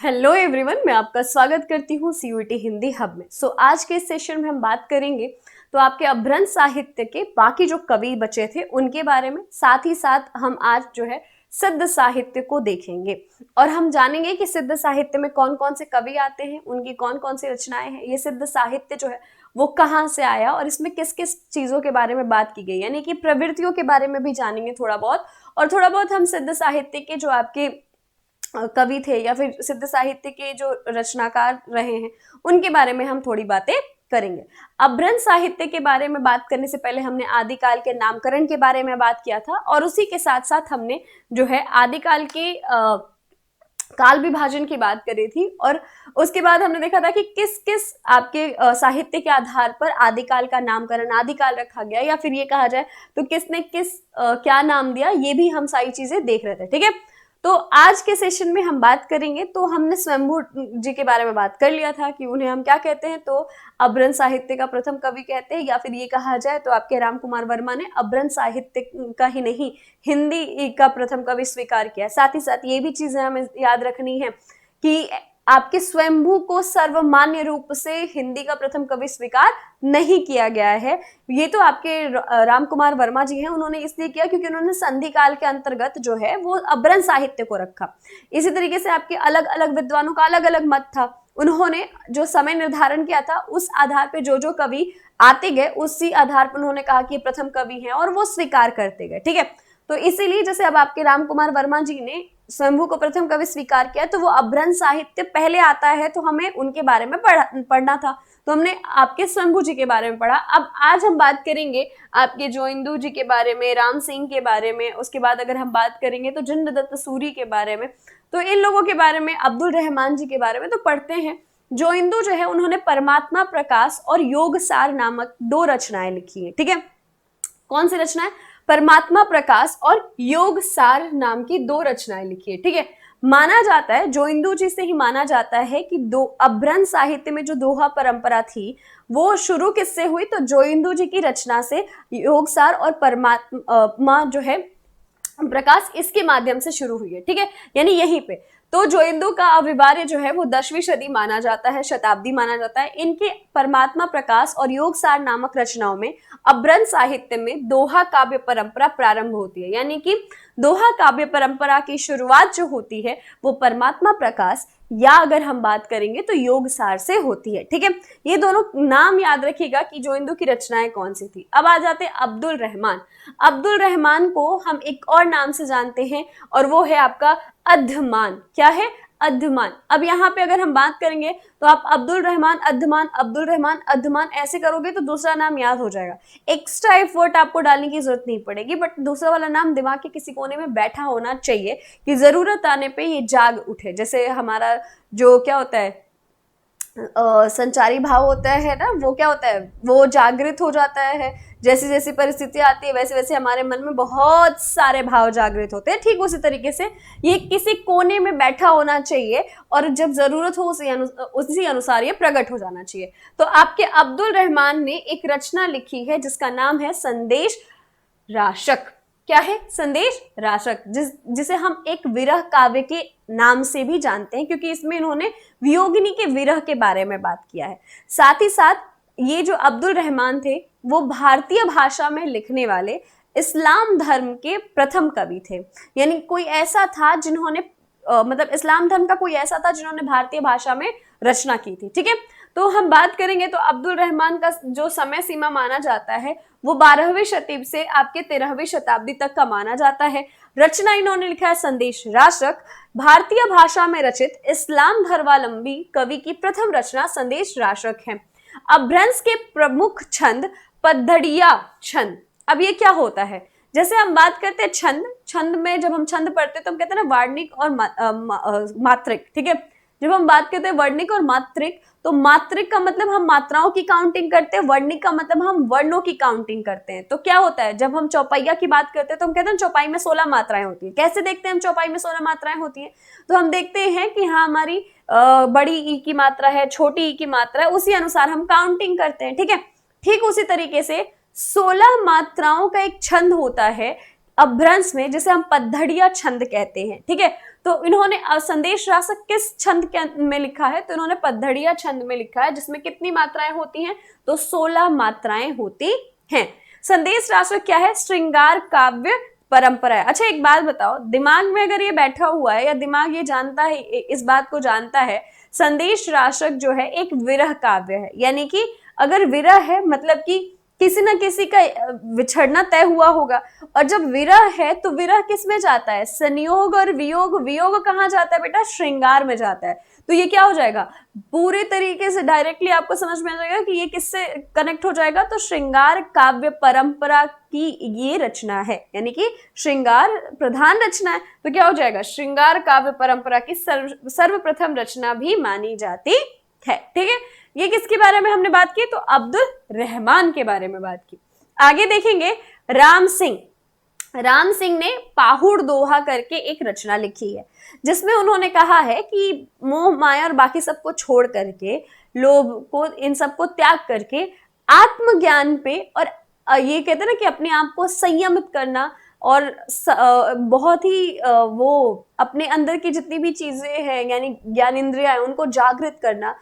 Hello everyone, मैं आपका स्वागत करती हूँ सीयूईटी हिंदी हब में। आज के इस सेशन में हम बात करेंगे तो आपके अभ्रंश साहित्य के बाकी जो कवि बचे थे उनके बारे में, साथ ही साथ हम आज जो है सिद्ध साहित्य को देखेंगे और हम जानेंगे कि सिद्ध साहित्य में कौन कौन से कवि आते हैं, उनकी कौन कौन सी रचनाएं हैं, ये सिद्ध साहित्य जो है वो कहाँ से आया और इसमें किस किस चीजों के बारे में बात की गई, यानी कि प्रवृत्तियों के बारे में भी जानेंगे थोड़ा बहुत। और थोड़ा बहुत हम सिद्ध साहित्य के जो आपके कवि थे या फिर सिद्ध साहित्य के जो रचनाकार रहे हैं उनके बारे में हम थोड़ी बातें करेंगे। अभ्रंश साहित्य के बारे में बात करने से पहले हमने आदिकाल के नामकरण के बारे में बात किया था और उसी के साथ साथ हमने जो है आदिकाल के काल विभाजन की बात करी थी और उसके बाद हमने देखा था कि किस किस आपके साहित्य के आधार पर आदिकाल का नामकरण आदिकाल रखा गया, या फिर ये कहा जाए तो किसने किस क्या नाम दिया, ये भी हम सारी चीजें देख रहे थे। ठीक है, तो आज के सेशन में हम बात करेंगे। तो हमने स्वयंभू जी के बारे में बात कर लिया था कि उन्हें हम क्या कहते हैं, तो अभ्रंश साहित्य का प्रथम कवि कहते हैं, या फिर ये कहा जाए तो आपके राम कुमार वर्मा ने अभ्रंश साहित्य का ही नहीं हिंदी का प्रथम कवि स्वीकार किया। साथ ही साथ ये भी चीजें हमें याद रखनी है कि आपके स्वयंभू को सर्वमान्य रूप से हिंदी का प्रथम कवि स्वीकार नहीं किया गया है। ये तो आपके राम कुमार वर्मा जी हैं, उन्होंने इसलिए किया क्योंकि उन्होंने संधि काल के अंतर्गत जो है वो अभ्रंश साहित्य को रखा। इसी तरीके से आपके अलग अलग विद्वानों का अलग अलग मत था, उन्होंने जो समय निर्धारण किया था उस आधार पे जो जो कवि आते गए उसी आधार पर उन्होंने कहा कि प्रथम कवि हैं और वो स्वीकार करते गए। ठीक है, तो इसीलिए जैसे अब आपके राम कुमार वर्मा जी ने स्वयंभू को प्रथम कवि स्वीकार किया तो वो अभ्रंश साहित्य पहले आता है, तो हमें उनके बारे में पढ़ना था, तो हमने आपके स्वयंभू जी के बारे में पढ़ा। अब आज हम बात करेंगे आपके जोइंदू जी के बारे में, राम सिंह के बारे में, उसके बाद अगर हम बात करेंगे तो जिंददत्त सूरी के बारे में, तो इन लोगों के बारे में, अब्दुल रहमान जी के बारे में तो पढ़ते हैं। जोइंदू जो है उन्होंने परमात्मा प्रकाश और योगसार नामक 2 रचनाएं लिखी है। ठीक है, कौन सी रचनाएं? परमात्मा प्रकाश और योगसार नाम की 2 रचनाएं लिखी है। ठीक है, माना जाता है, जोइंदू जी से ही माना जाता है कि अभ्रंश साहित्य में जो दोहा परंपरा थी वो शुरू किससे हुई, तो जोइंदू जी की रचना से योगसार और परमात्मा जो है प्रकाश इसके माध्यम से शुरू हुई है। ठीक है, यानी यहीं पे तो जोइंदू का अविभाज्य जो है वो 10वीं सदी माना जाता है, शताब्दी माना जाता है। इनके परमात्मा प्रकाश और योगसार नामक रचनाओं में अभ्रंश साहित्य में दोहा काव्य परंपरा प्रारंभ होती है, यानी कि दोहा काव्य परंपरा की शुरुआत जो होती है वो परमात्मा प्रकाश या अगर हम बात करेंगे तो योगसार से होती है। ठीक है, ये दोनों नाम याद रखिएगा कि जोइंदू की रचनाएं कौन सी थी। अब आ जाते हैं अब्दुल रहमान। अब्दुल रहमान को हम एक और नाम से जानते हैं और वो है आपका अध्यमान। क्या है? अध्यमान। अब यहाँ पे अगर हम बात करेंगे तो आप अब्दुल रहमान अध्यमान, अब्दुल रहमान अध्यमान ऐसे करोगे तो दूसरा नाम याद हो जाएगा। एक्स्ट्रा एफर्ट आपको डालने की जरूरत नहीं पड़ेगी, बट दूसरा वाला नाम दिमाग के किसी कोने में बैठा होना चाहिए कि जरूरत आने पे ये जाग उठे। जैसे हमारा जो क्या होता है संचारी भाव होता है ना, वो क्या होता है, वो जागृत हो जाता है। जैसी जैसी परिस्थिति आती है वैसे वैसे हमारे मन में बहुत सारे भाव जागृत होते हैं। ठीक उसी तरीके से ये किसी कोने में बैठा होना चाहिए और जब जरूरत हो उसी अनुसार ये प्रकट हो जाना चाहिए। तो आपके अब्दुल रहमान ने एक रचना लिखी है जिसका नाम है संदेश राशक। क्या है? संदेश राशक, जिसे हम एक विरह काव्य के नाम से भी जानते हैं क्योंकि इसमें इन्होंने वियोगिनी के विरह के बारे में बात किया है। साथ ही साथ ये जो अब्दुल रहमान थे वो भारतीय भाषा में लिखने वाले इस्लाम धर्म के प्रथम कवि थे, यानी कोई ऐसा था जिन्होंने मतलब इस्लाम धर्म का कोई ऐसा था जिन्होंने भारतीय भाषा में रचना की थी। ठीक है, तो हम बात करेंगे तो अब्दुल रहमान का जो समय सीमा माना जाता है वो 12वीं शताब्दी से आपके 13वीं शताब्दी तक का माना जाता है। रचना इन्होंने लिखा है संदेश राशक। भारतीय भाषा में रचित इस्लाम धर्मावलंबी कवि की प्रथम रचना संदेश राशक है। अभ्रंश के प्रमुख छंद पद्धड़िया छंद। अब ये क्या होता है? जैसे हम बात करते हैं छंद में जब हम छंद पढ़ते हैं तो हम कहते हैं ना वार्णिक और मात्रिक। ठीक है, जब हम बात करते हैं वर्णिक और मात्रिक, तो मात्रिक का मतलब हम मात्राओं की काउंटिंग करते हैं, वर्णिक का मतलब हम वर्णों की काउंटिंग करते हैं। तो क्या होता है, जब हम चौपाइया की बात करते हैं तो हम कहते हैं चौपाई में 16 मात्राएं होती है। कैसे देखते हैं हम चौपाई में 16 मात्राएं होती है? तो हम देखते हैं कि हाँ हमारी बड़ी ई की मात्रा है, छोटी ई की मात्रा है, उसी अनुसार हम काउंटिंग करते हैं। ठीक है, ठीक उसी तरीके से 16 मात्राओं का एक छंद होता है अभ्रंश में, जिसे हम पद्धड़िया छंद कहते हैं। ठीक है, तो इन्होंने संदेश रासक किस छंद में लिखा है? तो इन्होंने पद्धड़िया छंद में लिखा है, जिसमें कितनी मात्राएं होती हैं? तो 16 मात्राएं होती हैं। संदेश रासक क्या है? श्रृंगार काव्य परंपरा है। अच्छा एक बात बताओ, दिमाग में अगर ये बैठा हुआ है या दिमाग ये जानता है, इस बात को जानता है, संदेश रासक जो है एक विरह काव्य है, यानी कि अगर विरह है मतलब कि किसी न किसी का विछड़ना तय हुआ होगा, और जब विरह है तो विरह किस में जाता है? संयोग और वियोग। वियोग कहाँ जाता है बेटा? श्रृंगार में जाता है। तो ये क्या हो जाएगा? पूरे तरीके से डायरेक्टली आपको समझ में आ जाएगा कि ये किससे कनेक्ट हो जाएगा। तो श्रृंगार काव्य परंपरा की ये रचना है, यानी कि श्रृंगार प्रधान रचना है, तो क्या हो जाएगा? श्रृंगार काव्य परंपरा की सर्वप्रथम रचना भी मानी जाती है। ठीक है, ये किसके बारे में हमने बात की? तो अब्दुल रहमान के बारे में बात की। आगे देखेंगे राम सिंह। राम सिंह ने पाहुड़ दोहा करके एक रचना लिखी है, जिसमें उन्होंने कहा है कि मोह माया और बाकी सबको छोड़ करके, लोभ को, इन सबको त्याग करके आत्मज्ञान पे, और ये कहते हैं ना कि अपने आप को संयमित करना, और बहुत ही वो अपने अंदर की जितनी भी चीजें हैं यानी ज्ञानेंद्रियां हैं उनको जागृत करना,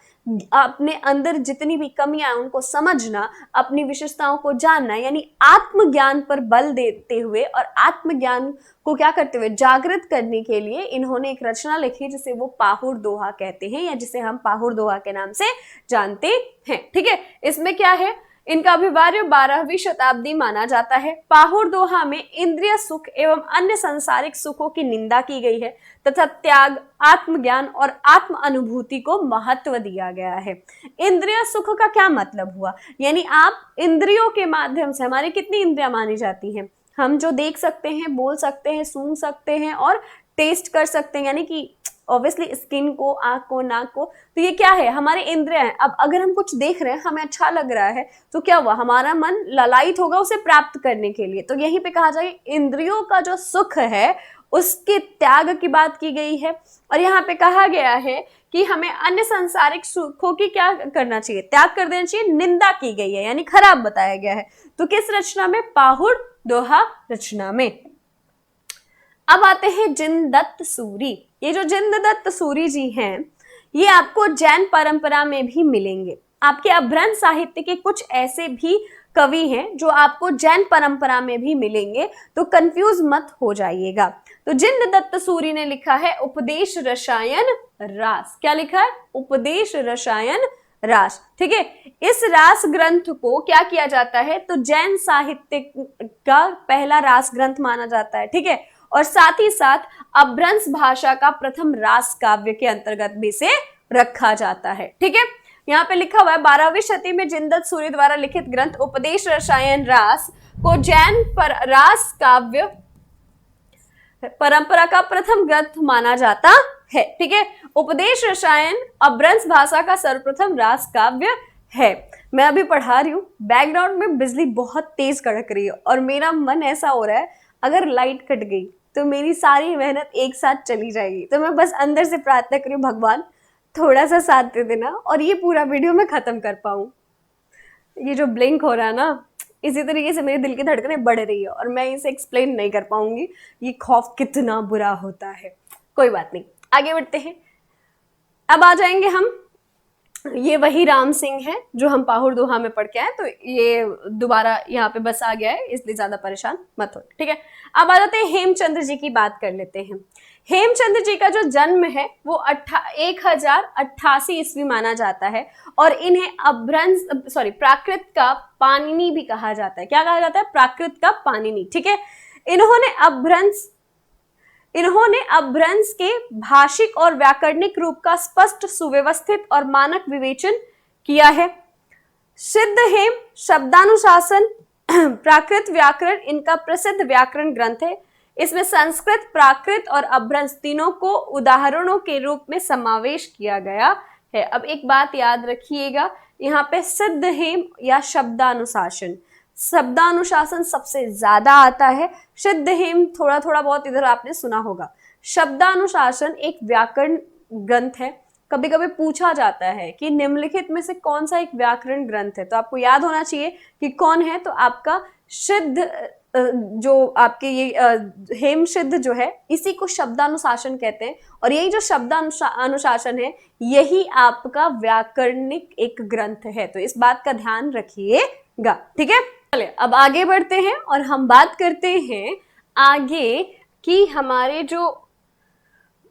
अपने अंदर जितनी भी कमियां हैं उनको समझना, अपनी विशेषताओं को जानना, यानी आत्मज्ञान पर बल देते हुए और आत्मज्ञान को क्या करते हुए जागृत करने के लिए इन्होंने एक रचना लिखी जिसे वो पाहुड़ दोहा कहते हैं, या जिसे हम पाहुड़ दोहा के नाम से जानते हैं। ठीक है, इसमें क्या है? इनका अभिवार्य 12वीं शताब्दी माना जाता है। पाहुड़ दोहा में इंद्रिय सुख एवं अन्य सांसारिक सुखों की निंदा की गई है तथा त्याग, आत्मज्ञान और आत्म अनुभूति को महत्व दिया गया है। इंद्रिय सुख का क्या मतलब हुआ? यानी आप इंद्रियों के माध्यम से, हमारी कितनी इंद्रियां मानी जाती हैं? हम जो देख सकते हैं, बोल सकते हैं, सूंघ सकते हैं और टेस्ट कर सकते हैं, यानी कि ऑब्वियसली स्किन को, आंख को, नाक को, तो ये क्या है? हमारे इंद्रियां हैं। अब अगर हम कुछ देख रहे हैं, हमें अच्छा लग रहा है, तो क्या हुआ? हमारा मन ललायित होगा उसे प्राप्त करने के लिए। तो यहीं पे कहा जाए इंद्रियों का जो सुख है उसके त्याग की बात की गई है। और यहाँ पे कहा गया है कि हमें अन्य सांसारिक सुखों की क्या करना चाहिए? त्याग कर देना चाहिए। निंदा की गई है, यानी खराब बताया गया है। तो किस रचना में? पाहुड़ दोहा रचना में। अब आते हैं जिनदत्त सूरी। ये जो जिनदत्त सूरी जी हैं, ये आपको जैन परंपरा में भी मिलेंगे। आपके अभ्रंश साहित्य के कुछ ऐसे भी कवि हैं जो आपको जैन परंपरा में भी मिलेंगे, तो कंफ्यूज मत हो जाइएगा। तो जिनदत्त सूरी ने लिखा है उपदेश रसायन रास। क्या लिखा है? उपदेश रसायन रास। ठीक है, इस रास ग्रंथ को क्या किया जाता है? तो जैन साहित्य का पहला रास ग्रंथ माना जाता है। ठीक है, और साथ ही साथ अभ्रंश भाषा का प्रथम रास काव्य के अंतर्गत भी इसे रखा जाता है। ठीक है, यहाँ पे लिखा हुआ है 12वीं शती में जिनदत्त सूरी द्वारा लिखित ग्रंथ उपदेश रसायन रास को जैन पर रास काव्य परंपरा का प्रथम ग्रंथ माना जाता है। ठीक है, उपदेश रसायन अभ्रंश भाषा का सर्वप्रथम रास काव्य है। मैं अभी पढ़ा रही हूँ, बैकग्राउंड में बिजली बहुत तेज कड़क रही है और मेरा मन ऐसा हो रहा है अगर लाइट कट गई तो मेरी सारी मेहनत एक साथ चली जाएगी। तो मैं बस अंदर से प्रार्थना करी, भगवान थोड़ा सा साथ दे देना और ये पूरा वीडियो मैं खत्म कर पाऊँ। ये जो ब्लिंक हो रहा है ना, इसी तरीके से मेरे दिल की धड़कनें बढ़ रही है और मैं इसे एक्सप्लेन नहीं कर पाऊंगी ये खौफ कितना बुरा होता है। कोई बात नहीं, आगे बढ़ते हैं। अब आ जाएंगे हम, ये वही राम सिंह है जो हम पाहुड़ दोहा में पढ़ के आए, तो ये दोबारा यहाँ पे बस आ गया है, इसलिए ज्यादा परेशान मत हो। ठीक है, अब आ जाते हैं हेमचंद्र जी की बात कर लेते हैं। हेमचंद्र जी का जो जन्म है वो 1088 ईस्वी माना जाता है और इन्हें प्राकृत का पाणिनि भी कहा जाता है। क्या कहा जाता है? प्राकृत का पाणिनि। ठीक है, इन्होंने अभ्रंश के भाषिक और व्याकरणिक रूप का स्पष्ट, सुव्यवस्थित और मानक विवेचन किया है। सिद्ध हेम, शब्दानुशासन, प्राकृत व्याकरण इनका प्रसिद्ध व्याकरण ग्रंथ है। इसमें संस्कृत, प्राकृत और अभ्रंश तीनों को उदाहरणों के रूप में समावेश किया गया है। अब एक बात याद रखिएगा, यहाँ पे सिद्ध हेम या शब्दानुशासन, शब्दानुशासन सबसे ज्यादा आता है। सिद्ध हेम थोड़ा थोड़ा बहुत इधर आपने सुना होगा। शब्दानुशासन एक व्याकरण ग्रंथ है। कभी कभी पूछा जाता है कि निम्नलिखित में से कौन सा एक व्याकरण ग्रंथ है, तो आपको याद होना चाहिए कि कौन है। तो आपका सिद्ध जो आपके ये हेमसिद्ध जो है, इसी को शब्दानुशासन कहते हैं। और यही जो शब्दानुशासन है, यही आपका व्याकरणिक एक ग्रंथ है। तो इस बात का ध्यान रखिएगा, ठीक है। चलिए अब आगे बढ़ते हैं और हम बात करते हैं आगे कि हमारे जो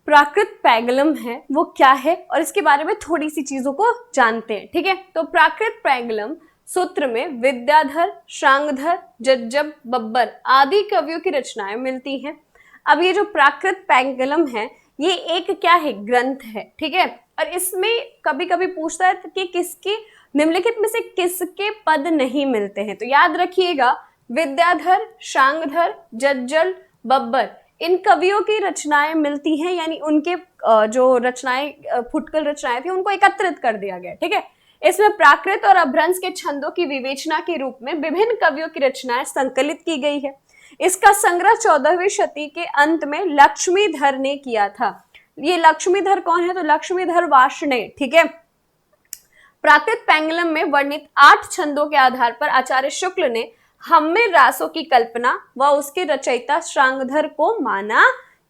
प्राकृत पैंगलम है वो क्या है, और इसके बारे में थोड़ी सी चीजों को जानते हैं, ठीक है। तो प्राकृत पैंगलम सूत्र में विद्याधर, शांगधर, जज्जब, बब्बर आदि कवियों की रचनाएं मिलती हैं। अब ये जो प्राकृत पैंगलम है, ये एक क्या है, ग्रंथ है, ठीक है। और इसमें कभी कभी पूछता है कि किसके निम्नलिखित में से किसके पद नहीं मिलते हैं। तो याद रखिएगा, विद्याधर, शांगधर, जज्जल, बब्बर, इन कवियों की रचनाएं मिलती हैं, यानी उनके जो रचनाएं फुटकल रचनाएं थी उनको एकत्रित कर दिया गया, ठीक है। इसमें प्राकृत और अभ्रंश के छंदों की विवेचना के रूप में विभिन्न कवियों की रचनाएं संकलित की गई है। इसका संग्रह 14वीं शती के अंत में लक्ष्मीधर ने किया था। ये लक्ष्मीधर कौन है, तो लक्ष्मीधर वार्ष्णेय, ठीक है। प्राकृत पैंगलम में वर्णित 8 छंदों के आधार पर आचार्य शुक्ल ने हम्मेर रासों की कल्पना व उसके रचयिता शांगधर को माना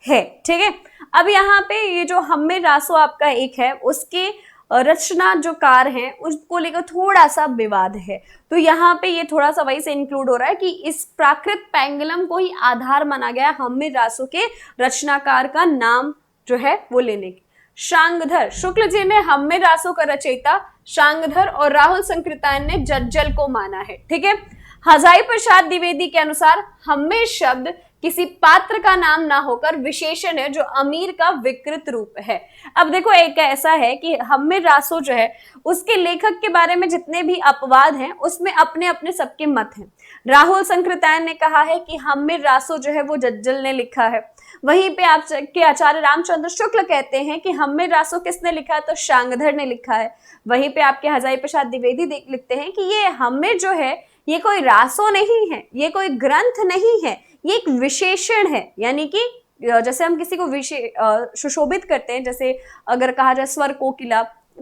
है, ठीक है। अब यहाँ पे ये जो हम्मेर रासो आपका एक है, उसके रचना जो कार हैं उसको लेकर थोड़ा सा विवाद है। तो यहाँ पे ये थोड़ा सा वही से इंक्लूड हो रहा है कि इस प्राकृत पैंगलम को ही आधार माना गया हम्मेर रासो के रचनाकार का नाम जो है वो लेने की। शांगधर, शुक्ल जी ने हम्मेर रासो का रचयिता शांगधर और राहुल संकृतायन ने जज्जल को माना है, ठीक है। हजाई प्रसाद द्विवेदी के अनुसार हम्मेर शब्द किसी पात्र का नाम ना होकर विशेषण है जो अमीर का विकृत रूप है। अब देखो, एक ऐसा है कि हम्मेर रासो जो है उसके लेखक के बारे में जितने भी अपवाद हैं उसमें अपने अपने सबके मत हैं। राहुल संकृतायन ने कहा है कि हम्मेर रासो जो है वो जज्जल ने लिखा है। वहीं पे आपके आचार्य रामचंद्र शुक्ल कहते हैं कि हम्मेर रासो किसने लिखा है, तो शांगधर ने लिखा है। वहीं पे आपके हजाई प्रसाद द्विवेदी लिखते हैं कि ये हम्मेर जो है ये कोई रासो नहीं है, ये कोई ग्रंथ नहीं है, ये एक विशेषण है। यानी कि जैसे हम किसी को सुशोभित करते हैं, जैसे अगर कहा जाए स्वर कोकिला,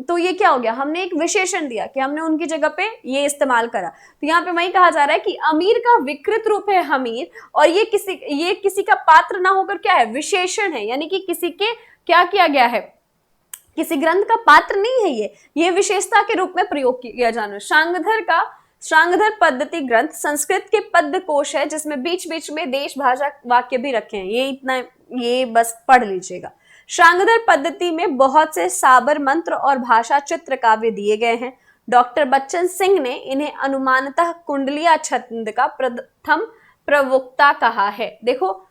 तो ये क्या हो गया, हमने एक विशेषण दिया कि हमने उनकी जगह पे ये इस्तेमाल करा। तो यहाँ पे वही कहा जा रहा है कि अमीर का विकृत रूप है हमीर, और ये किसी का पात्र ना होकर क्या है, विशेषण है। यानी कि किसी के क्या किया गया है, किसी ग्रंथ का पात्र नहीं है, ये विशेषता के रूप में प्रयोग किया जाना। शांगधर पद्धति ग्रंथ संस्कृत के पद्य कोश है, जिसमें बीच बीच में देश भाषा वाक्य भी रखे हैं। ये बस पढ़ लीजिएगा। शांगधर पद्धति में बहुत से साबर मंत्र और भाषा चित्र काव्य दिए गए हैं। डॉक्टर बच्चन सिंह ने इन्हें अनुमानतः कुंडलिया छंद का प्रथम प्रवक्ता कहा है। देखो,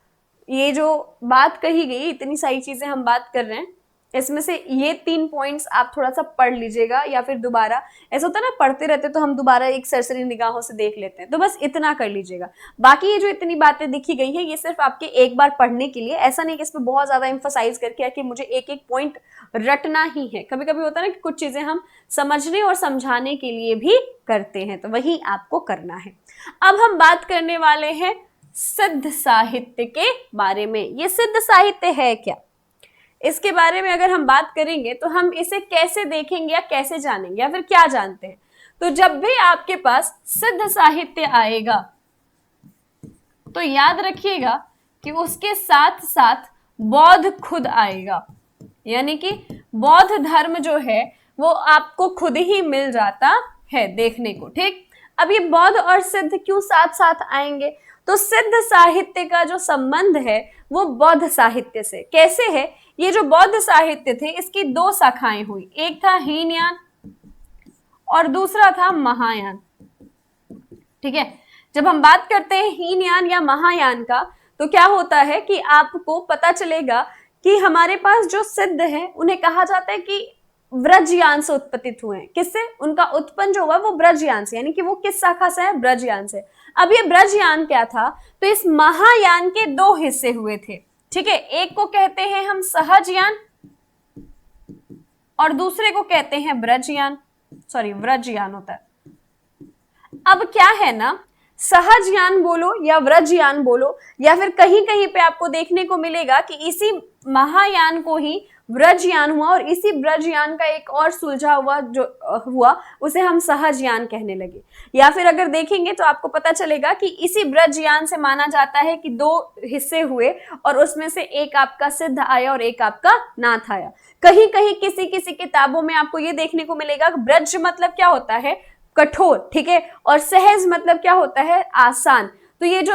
ये जो बात कही गई, इतनी सारी चीजें हम बात कर रहे हैं, इसमें से ये 3 पॉइंट्स आप थोड़ा सा पढ़ लीजिएगा, या फिर दोबारा, ऐसा होता है ना पढ़ते रहते तो हम दोबारा एक सरसरी निगाहों से देख लेते हैं, तो बस इतना कर लीजिएगा। बाकी ये जो इतनी बातें दिखी गई हैं, ये सिर्फ आपके एक बार पढ़ने के लिए, ऐसा नहीं कि इसमें बहुत ज्यादा एम्फसाइज करके कि मुझे एक एक पॉइंट रटना ही है। कभी कभी होता है ना कि कुछ चीजें हम समझने और समझाने के लिए भी करते हैं, तो वही आपको करना है। अब हम बात करने वाले हैं सिद्ध साहित्य के बारे में। ये सिद्ध साहित्य है क्या, इसके बारे में अगर हम बात करेंगे तो हम इसे कैसे देखेंगे या कैसे जानेंगे, या फिर क्या जानते हैं। तो जब भी आपके पास सिद्ध साहित्य आएगा तो याद रखिएगा कि उसके साथ साथ बौद्ध खुद आएगा। यानी कि बौद्ध धर्म जो है वो आपको खुद ही मिल जाता है देखने को, ठीक। अब ये बौद्ध और सिद्ध क्यों साथ साथ आएंगे, तो सिद्ध साहित्य का जो संबंध है वो बौद्ध साहित्य से कैसे है। ये जो बौद्ध साहित्य थे इसकी 2 शाखाएं हुई, एक था हीनयान और दूसरा था महायान, ठीक है। जब हम बात करते हैं हीनयान या महायान का, तो क्या होता है कि आपको पता चलेगा कि हमारे पास जो सिद्ध है उन्हें कहा जाता है कि ब्रजयान से उत्पत्तित हुए हैं। किससे, उनका उत्पन्न जो हुआ वो ब्रजयान से, यानी कि वो किस शाखा से है, ब्रजयान से। अब ये ब्रजयान क्या था, तो इस महायान के 2 हिस्से हुए थे, ठीक है। एक को कहते हैं हम सहजयान और दूसरे को कहते हैं व्रजयान होता है। अब क्या है ना, सहज यान बोलो या व्रज यान बोलो, या फिर कहीं कहीं पे आपको देखने को मिलेगा कि इसी महायान को ही व्रजयान हुआ, और इसी व्रजयान का एक और सुलझा हुआ जो हुआ उसे हम सहजयान कहने लगे। या फिर अगर देखेंगे तो आपको पता चलेगा कि इसी व्रजयान से माना जाता है कि दो हिस्से हुए और उसमें से एक आपका सिद्ध आया और एक आपका नाथ आया। कहीं कहीं किसी किसी किताबों में आपको ये देखने को मिलेगा ब्रज मतलब क्या होता है, कठोर, ठीक है, और सहज मतलब क्या होता है, आसान। तो ये जो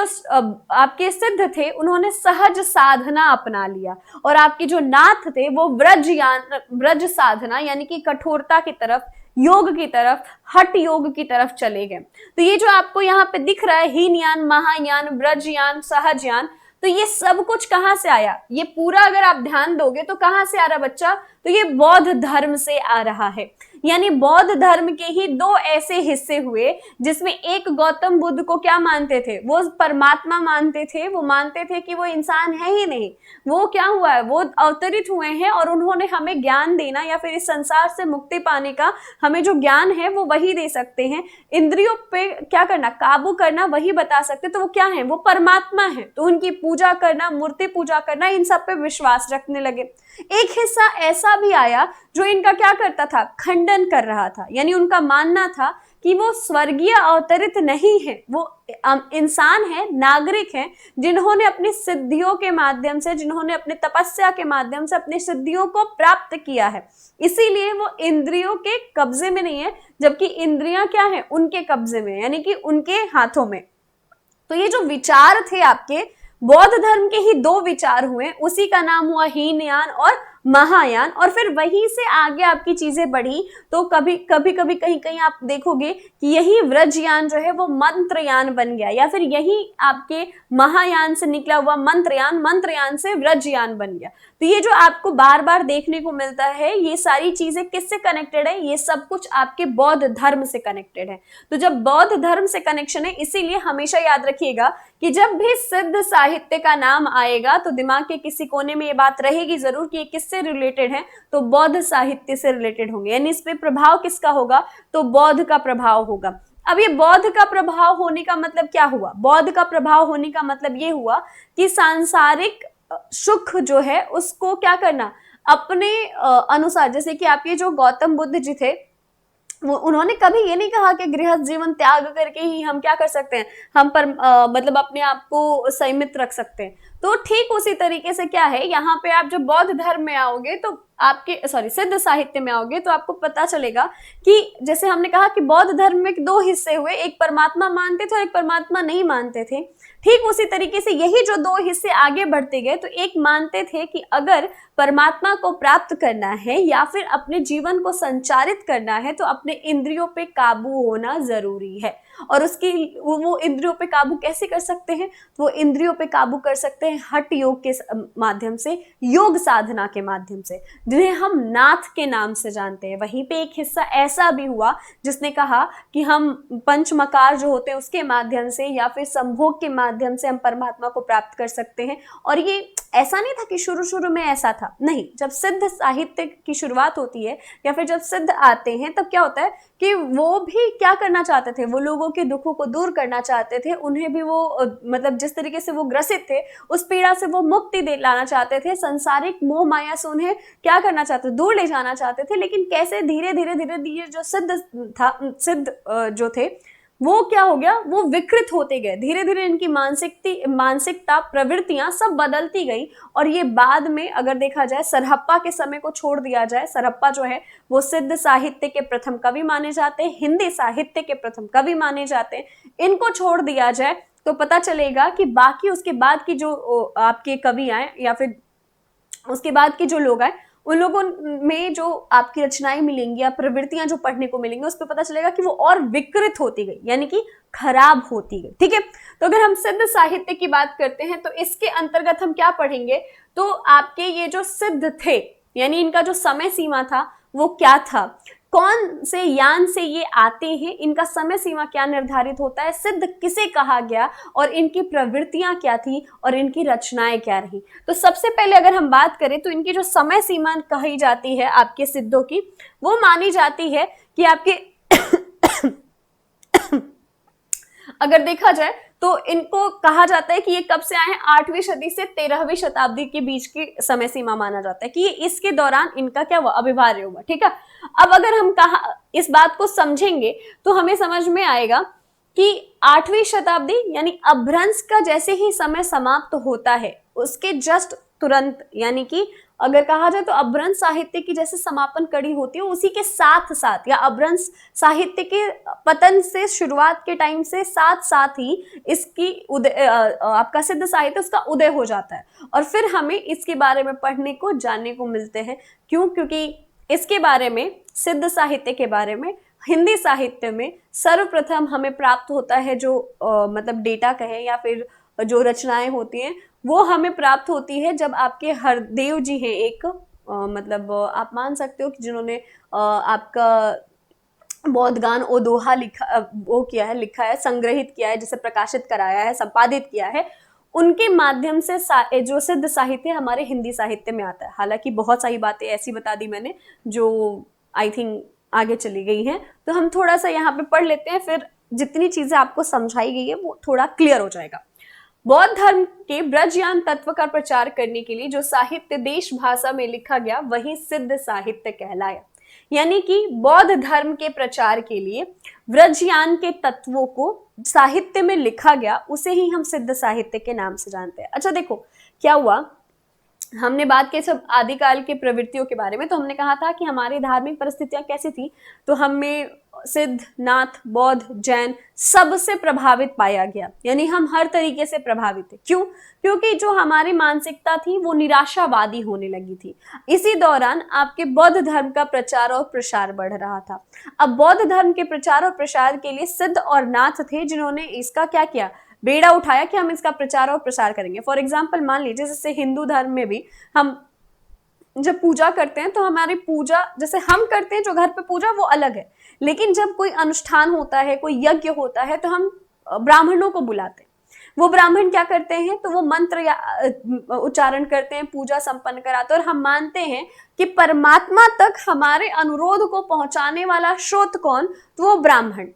आपके सिद्ध थे उन्होंने सहज साधना अपना लिया, और आपके जो नाथ थे वो व्रज साधना यानी कि कठोरता की तरफ, योग की तरफ, हठ योग की तरफ चले गए। तो ये जो आपको यहाँ पे दिख रहा है हीनयान, महायान, व्रजयान, सहजयान, तो ये सब कुछ कहाँ से आया, ये पूरा अगर आप ध्यान दोगे तो कहाँ से आ रहा बच्चा, तो ये बौद्ध धर्म से आ रहा है। यानी बौद्ध धर्म के ही दो ऐसे हिस्से हुए जिसमें एक गौतम बुद्ध को क्या मानते थे, वो परमात्मा मानते थे, वो मानते थे कि वो इंसान है ही नहीं, वो क्या हुआ है, वो अवतरित हुए हैं और उन्होंने हमें ज्ञान देना या फिर इस संसार से मुक्ति पाने का हमें जो ज्ञान है वो वही दे सकते हैं, इंद्रियों पे क्या करना, काबू करना वही बता सकते। तो वो क्या है, वो परमात्मा है। तो उनकी पूजा करना, मूर्ति पूजा करना, इन सब पे विश्वास रखने लगे। एक हिस्सा ऐसा भी आया जो इनका क्या करता था, खंडन कर रहा था, यानी उनका मानना था कि वो स्वर्गीय अवतरित नहीं है, वो इंसान है, नागरिक है, जिन्होंने अपनी सिद्धियों के माध्यम से, जिन्होंने अपने तपस्या के माध्यम से अपनी सिद्धियों को प्राप्त किया है, इसीलिए वो इंद्रियों के कब्जे में नहीं है, जबकि इंद्रियां क्या है, उनके कब्जे में, यानी कि उनके हाथों में। तो ये जो विचार थे आपके बौद्ध धर्म के ही दो विचार हुए, उसी का नाम हुआ हीनयान और महायान। और फिर वहीं से आगे आपकी चीजें बढ़ी, तो कभी कभी कहीं कहीं आप देखोगे कि यही व्रजयान जो है वो मंत्रयान बन गया, या फिर यही आपके महायान से निकला हुआ मंत्रयान, मंत्रयान से व्रजयान बन गया। तो ये जो आपको बार बार देखने को मिलता है, ये सारी चीजें किससे कनेक्टेड है, ये सब कुछ आपके बौद्ध धर्म से कनेक्टेड है। तो जब बौद्ध धर्म से कनेक्शन है, इसीलिए हमेशा याद रखिएगा कि जब भी सिद्ध साहित्य का नाम आएगा तो दिमाग के किसी कोने में ये बात रहेगी जरूर कि ये किससे रिलेटेड है, तो बौद्ध साहित्य से रिलेटेड होंगे, यानी इस पे प्रभाव किसका होगा, तो बौद्ध का प्रभाव होगा। अब ये बौद्ध का प्रभाव होने का मतलब क्या हुआ, बौद्ध का प्रभाव होने का मतलब ये हुआ कि सांसारिक सुख जो है उसको क्या करना, अपने अनुसार, जैसे कि आपके जो गौतम बुद्ध जी थे, वो उन्होंने कभी ये नहीं कहा कि गृहस्थ जीवन त्याग करके ही हम क्या कर सकते हैं, हम पर मतलब अपने आप को संयमित रख सकते हैं। तो ठीक उसी तरीके से क्या है, यहाँ पे आप जब बौद्ध धर्म में आओगे तो आपके सिद्ध साहित्य में आओगे तो आपको पता चलेगा कि जैसे हमने कहा कि बौद्ध धर्म में दो हिस्से हुए, एक परमात्मा मानते थे और एक परमात्मा नहीं मानते थे। ठीक उसी तरीके से यही जो दो हिस्से आगे बढ़ते गए, तो एक मानते थे कि अगर परमात्मा को प्राप्त करना है या फिर अपने जीवन को संचारित करना है तो अपने इंद्रियों पे काबू होना जरूरी है। और उसकी वो इंद्रियों पे काबू कैसे कर सकते हैं, तो वो इंद्रियों पे काबू कर सकते हैं हठ योग के माध्यम से, योग साधना के माध्यम से, जिन्हें हम नाथ के नाम से जानते हैं। वहीं पे एक हिस्सा ऐसा भी हुआ जिसने कहा कि हम पंचमकार जो होते हैं उसके माध्यम से या फिर संभोग के माध्यम से हम परमात्मा को प्राप्त कर सकते हैं। और ये ऐसा नहीं था कि शुरू शुरू में ऐसा था, नहीं, जब सिद्ध साहित्य की शुरुआत होती है या फिर जब सिद्ध आते हैं तब क्या होता है कि वो भी क्या करना चाहते थे, वो लोगों के दुखों को दूर करना चाहते थे, उन्हें भी वो मतलब जिस तरीके से वो ग्रसित थे उस पीड़ा से वो मुक्ति दे लाना चाहते थे, संसारिक मोह माया से उन्हें क्या करना चाहते, दूर ले जाना चाहते थे। लेकिन कैसे धीरे धीरे धीरे धीरे जो सिद्ध जो थे वो क्या हो गया, वो विकृत होते गए, धीरे धीरे इनकी मानसिकता प्रवृत्तियां सब बदलती गई। और ये बाद में अगर देखा जाए सरहप्पा के समय को छोड़ दिया जाए, सरहप्पा जो है वो सिद्ध साहित्य के प्रथम कवि माने जाते हैं, हिंदी साहित्य के प्रथम कवि माने जाते हैं, इनको छोड़ दिया जाए तो पता चलेगा कि बाकी उसके बाद की जो आपके कवि आए या फिर उसके बाद के जो लोग आए उन लोगों में जो आपकी रचनाएं मिलेंगी या प्रवृत्तियां जो पढ़ने को मिलेंगी उस पर पता चलेगा कि वो और विकृत होती गई, यानी कि खराब होती गई। ठीक है, तो अगर हम सिद्ध साहित्य की बात करते हैं तो इसके अंतर्गत हम क्या पढ़ेंगे, तो आपके ये जो सिद्ध थे यानी इनका जो समय सीमा था वो क्या था, कौन से यान से ये आते हैं, इनका समय सीमा क्या निर्धारित होता है, सिद्ध किसे कहा गया और इनकी प्रवृत्तियां क्या थी और इनकी रचनाएं क्या रही। तो सबसे पहले अगर हम बात करें तो इनकी जो समय सीमा कही जाती है आपके सिद्धों की, वो मानी जाती है कि आपके अगर देखा जाए तो इनको कहा जाता है कि ये कब से आए हैं, 8वीं सदी से 13वीं शताब्दी के बीच की समय सीमा माना जाता है कि ये इसके दौरान इनका क्या हुआ, अभिवार्य हुआ। ठीक है, अब अगर हम कहा इस बात को समझेंगे तो हमें समझ में आएगा कि 8वीं शताब्दी यानी अपभ्रंश का जैसे ही समय समाप्त होता है उसके जस्ट तुरंत, यानी कि अगर कहा जाए तो अपभ्रंश साहित्य की जैसे समापन कड़ी होती है उसी के साथ साथ, या अपभ्रंश साहित्य के पतन से शुरुआत के टाइम से साथ साथ ही इसकी उदय, आपका सिद्ध साहित्य उसका उदय हो जाता है। और फिर हमें इसके बारे में पढ़ने को जानने को मिलते हैं। क्यों? क्योंकि इसके बारे में, सिद्ध साहित्य के बारे में हिंदी साहित्य में सर्वप्रथम हमें प्राप्त होता है जो मतलब डेटा कहे या फिर जो रचनाएं होती हैं वो हमें प्राप्त होती है जब आपके हरदेव जी हैं एक मतलब आप मान सकते हो कि जिन्होंने आपका बौद्ध गान ओ दोहा लिखा, वो किया है, लिखा है, संग्रहित किया है, जिसे प्रकाशित कराया है, संपादित किया है, उनके माध्यम से जो सिद्ध साहित्य हमारे हिंदी साहित्य में आता है। हालांकि बहुत सारी बातें ऐसी बता दी मैंने जो आई थिंक आगे चली गई हैं, तो हम थोड़ा सा यहाँ पे पढ़ लेते हैं, फिर जितनी चीजें आपको समझाई गई है वो थोड़ा क्लियर हो जाएगा। बौद्ध धर्म के ब्रजयान तत्व का प्रचार करने के लिए जो साहित्य देश भाषा में लिखा गया वही सिद्ध साहित्य कहलाया। यानी कि बौद्ध धर्म के प्रचार के लिए ब्रजयान के तत्वों को साहित्य में लिखा गया उसे ही हम सिद्ध साहित्य के नाम से जानते हैं। अच्छा देखो क्या हुआ, हमने बात की सब आदिकाल के प्रवृत्तियों के बारे में, तो हमने कहा था कि हमारी धार्मिक परिस्थितियां कैसी थी, तो हमें सिद्ध, नाथ, बौद्ध, जैन सबसे प्रभावित पाया गया, यानी हम हर तरीके से प्रभावित थे। क्यों? क्योंकि जो हमारी मानसिकता थी वो निराशावादी होने लगी थी। इसी दौरान आपके बौद्ध धर्म का प्रचार और प्रसार बढ़ रहा था। अब बौद्ध धर्म के प्रचार और प्रसार के लिए सिद्ध और नाथ थे जिन्होंने इसका क्या किया, बेड़ा उठाया कि हम इसका प्रचार और प्रसार करेंगे। फॉर एग्जाम्पल मान लीजिए जैसे हिंदू धर्म में भी हम जब पूजा करते हैं तो हमारी पूजा जैसे हम करते हैं, जो घर पे पूजा वो अलग है, लेकिन जब कोई अनुष्ठान होता है, कोई यज्ञ होता है तो हम ब्राह्मणों को बुलाते हैं। वो ब्राह्मण क्या करते हैं, तो वो मंत्र या उच्चारण करते हैं, पूजा संपन्न कराते हैं, और हम मानते हैं कि परमात्मा तक हमारे अनुरोध को पहुंचाने वाला स्रोत कौन, तो वो ब्राह्मण।